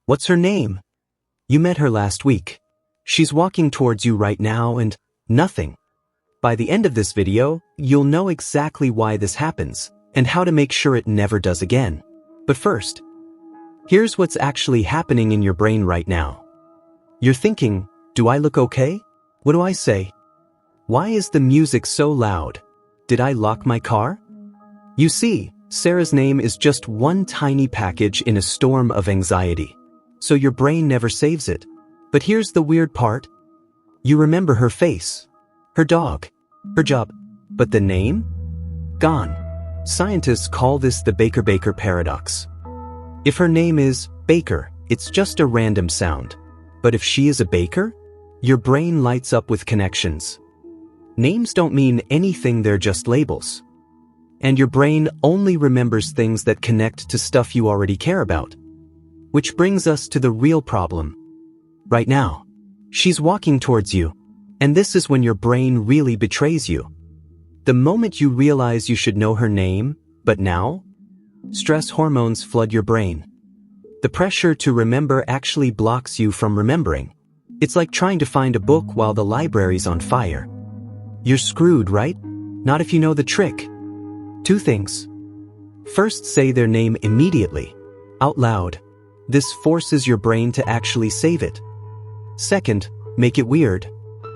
What's her name? You met her last week. She's walking towards you right now and nothing. By the end of this video, you'll know exactly why this happens and how to make sure it never does again. But first, here's what's actually happening in your brain right now. You're thinking, do I look okay? What do I say? Why is the music so loud? Did I lock my car? You see, Sarah's name is just one tiny package in a storm of anxiety. So your brain never saves it. But here's the weird part. You remember her face, her dog, her job, but the name? Gone. Scientists call this the Baker-Baker paradox. If her name is Baker, it's just a random sound. But if she is a baker, your brain lights up with connections. Names don't mean anything, they're just labels. And your brain only remembers things that connect to stuff you already care about. Which brings us to the real problem. Right now, she's walking towards you, and this is when your brain really betrays you. The moment you realize you should know her name, but now, stress hormones flood your brain. The pressure to remember actually blocks you from remembering. It's like trying to find a book while the library's on fire. You're screwed, right? Not if you know the trick. 2 things. First, say their name immediately, out loud. This forces your brain to actually save it. Second, make it weird.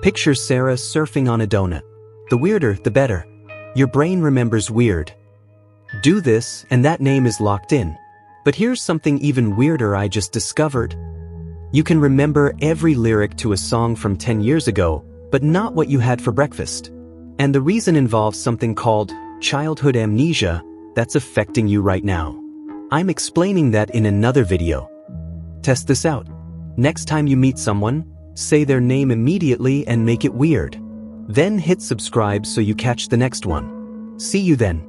Picture Sarah surfing on a donut. The weirder, the better. Your brain remembers weird. Do this, and that name is locked in. But here's something even weirder I just discovered. You can remember every lyric to a song from 10 years ago, but not what you had for breakfast. And the reason involves something called childhood amnesia that's affecting you right now. I'm explaining that in another video. Test this out. Next time you meet someone, say their name immediately and make it weird. Then hit subscribe so you catch the next one. See you then.